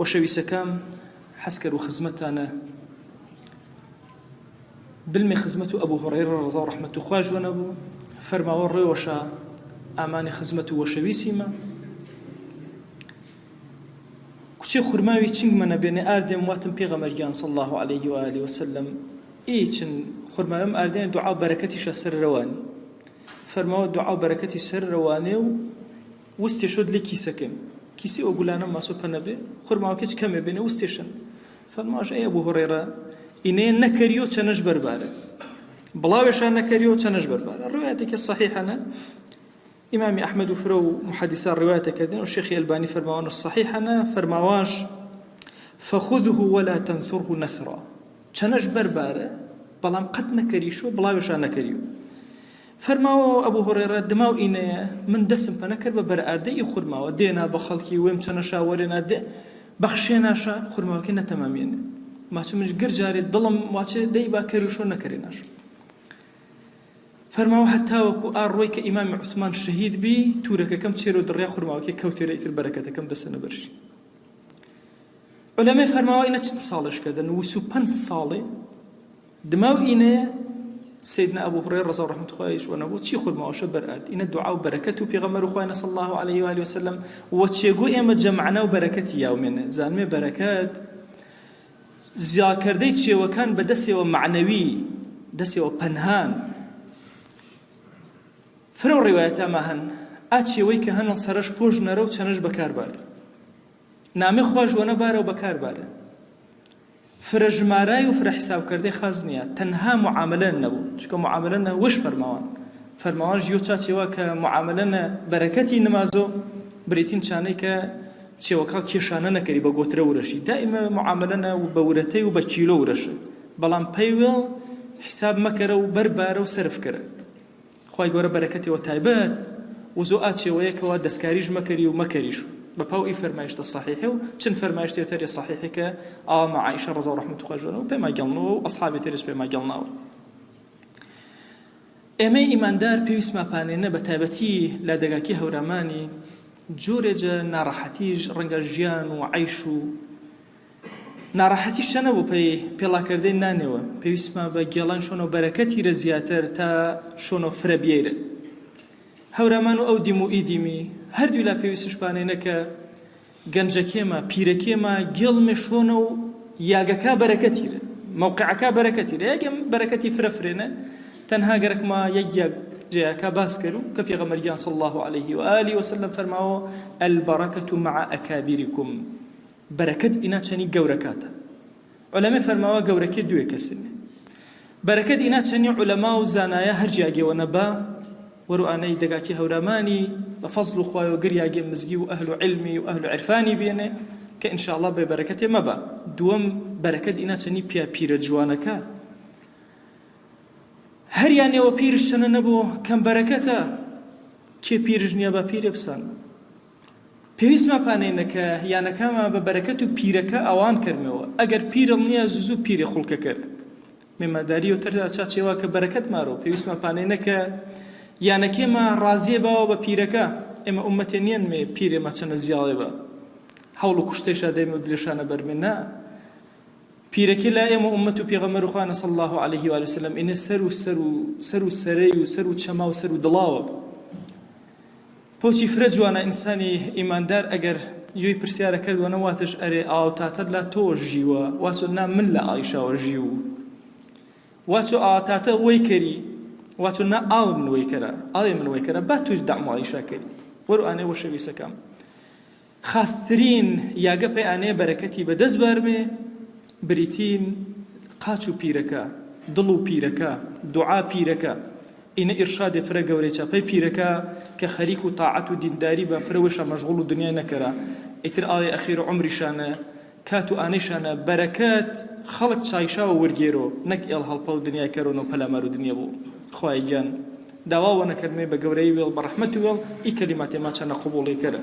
وەشەویستەکەم حەسکەر و خزمەتانە بلمێ خزمەت و ئەبوو هورەیرە ڕەضا و ڕەحمەت و خوا جوانە بوو فەرماوە ڕێوەشە ئامانی خزمەت و وەشەویستیمە کچێ خورماوی چنگمە نەبێنێ ئاردێم واتم پێغەمبەریان صلی الله عليه و آله وسلم ئیچن خورماویم ئاردێن دوعا و بەرەکەتیشە سەر ڕەوانی فەرماوە دوعا و بەرەکەتی سەر ڕەوانێ و وستێ شۆت لێ کیسەکەم کیسی ئەو گولانە ماسۆ پەنەبێ خورماوەکەچ کەمێ بێنێ وستێشن فەرماش ئەی ئەبوو هورەیرە ئینەیە نەکەریۆ چەنەش بەربارە بڵاوێشان نەکەریۆ چەنەش بەربارە ڕوایەتێکە صحیحەنە ئیمامی ئەحمەد و فرە و محەدیثان ڕوایەتەکەدێن و شێخی ئەلبانی فەرماوانە صحیحەنە فەرماواش فەخوده ولا تنثره نثرا چەنەش بەربارە بەڵام قەت نەکەریشۆ بڵاوێشان نەکەریۆ فەرماوە ئەبوو هورەیرە دماو ئینەیە من دەسم پە نەکرد بە بەرئاردەی خورماوە دێنا بە خەڵکی وێم چەنەشا وەرێنا دێ بەخشێناشە خورماوەکەی نەتەمامێنێ ماچە منش گرجارێت دڵم واچێ دەی با کەریشۆ نەکەرێناش فەرماوە هەتاوەکو ئاڕۆی کە ئیمامی عوسمان شەهید بی تورەکەکەم چێرە دڕیا خورماوەکەی کەوتێرە ئیتر بەرەکەتەکەم دەسەنە بەرشی عولەمای فەرماوە ئینە چەند ساڵش کردن 25 ساڵێ دماو ئینەیە سيدنا أبو هريرة رضي الله عنه ونبو تشي خود ما وش برأت إن الدعاء وبركته في غمر أخوانا صلى الله عليه وآله وسلم وتشيقو إما جمعنا وبركتي يومنا زانمي بركات ذاكردي تشي وكان بدسي ومعنوي دسي وبنهان فرو رواية ماهن أتشي ويك هن صرش بوج نرو تشنج بكار بار نامي خواج ونبار وبكار بار فرجمارای و فرە حساب کردەی خاز نییە تەنها معاملە نەبوو چکە معاملە وش فەرماوان ژیۆ چاچێوە کە معاملە بەرەکەتی نمازۆ بریتین چانەی کە چێوەکەڵ کێشانە نەکەری بە گۆترە ورەشی دائیمە معاملە و بە ورەتەی و بە کیلۆ ورەشە بەڵام پەیوە حساب مەکەرە و بەربارە و سەرفکەرە خوای گەورە بەرەکەتەوە تایبەت و زۆ ئاچێوەیەکەوە دەستکاریش مەکەری و مەکەریش بەپاو ئی فەرمایشتە صحیحە و چەند فەرمایشتێ تەری صحیحە کە ئاوا عایشە ڕەضا و ڕەحمەت خوای جوانە و پێما گەڵنەوە و ئەسحابی تریش پێما گەڵناوە ئێمەی ئیماندار پێویستمان پانێنە بە تایبەتی لە دەگاکی هەورامانی جۆرێجە ناڕەحەتیش ڕەنگە ژیان و عەیش و ناڕەحەتیش نەبوو پێڵاکردەی نانێوە پێویستمان بە گێڵان شۆنە و بەرەکەتیرە زیاتر تا شۆنە فرە بیێرە هەورامان و ئەو دیم و ئیدیمی هەردووی لا پێویستش پانێنە کە گەنجەکێمە پیرەکێمە گێڵمێ شۆنە و یاگەکە بەرەکەتیرە موقعەکە بەرەکەتیرە یەکێم بەرەکەتی فرەفرێنە تەنها گەرەکما یەک جێیاکە باس کرد و کە پێغەمبەریان صلی الله عليه و آله وسلم فەرماوە البەرەکەت مع ئەکابیرکم بەرەکەت ئینا چەنی گەورەکاتە عولەمای فەرماوە گەورەکێ دوێ کەسنێ بەرەکەت ئینا چەنی عولەما و زانایە هەر جیاگێوە نەبا وەروانەی دەگاکی هەورامانی بە فەزڵ و خوایەوە گریاگێ مزگی و ئەهل و علمی و ئەهل و عرفانی بێنێ کە ئینشاءالله بێ بەرەکەتێ مەبا دووەم بەرەکەت ئینا چەنی پیا پیرە جوانەکە هەریانێوە پیرش چەنە نەبوو کەم بەرەکەتە کێ پیرژ نییە بە پیرێ بسان پێویستمان پانێنە کە یانەکەمە بە بەرەکەت و پیرەکە ئەوان کردمەوە ئەگەر پیرڵ نییە زوو پیرێ خوڵکە کرد مێمەداری و تەردا چاچێوە کە بەرەکەت مارۆ پێویستمان پانێنە کە یانەکێمە ڕازیە باوە بە پیرەکە ئێمە ئومەتێ نیەن مێ پیرێمە چەنە زیاڵێ بە هەوڵ و کوشتێشا دەیمە و درێژانە بەرمێنا پیرەکە لا ئێمە ئومەت و پێغەمبەر خوانە صلی الله عليه و سلم ئینە سەر و سەرەی و سەر و چەما و سەر و دڵاوە پۆچی فرە جوانە ئینسانی ئیماندار ئەگەر یۆی پرسیارە کردوە نەواتش ئەرێ ئاوتاتەر لا تۆ ژیوە واتۆ نا من لە ئایشاوە ژیو واتۆ ئاوتاتە وەی کەری واتۆ نا ئاو من وەی کەرە ئاڵێ من وەی کەرە با توش دەعم و ئایشا کەری وەرو ئانێ وە شەویسەکەم خاسترین یاگە پێی ئانێ بەرەکەتی بەدەست بەرمێ بریتین قاچ و پیرەکە دڵ و پیرەکە دوعا پیرەکە ئینە ئیرشادێ فرە گەورەی چاپەی پیرەکە کە خەریک و تاعەت و دینداری بە فرەوەشە مەشغوڵ و دنیای نەکەرە ئیتر ئاڵێ ئەخیر و عومریشانە کات و ئانەیشانە بەرەکەت خەڵک چایشاوە وەرگێرۆ نەک ئێڵ هەڵپە و دنیای کەرۆن و پەلامار و دنیا بوو خوای گیان داواوە نەکردمێ بە گەورەی وێڵ بە ڕەحمەت و وێڵ ئی کەلیماتێ ماچەنە قوبوڵی کەرە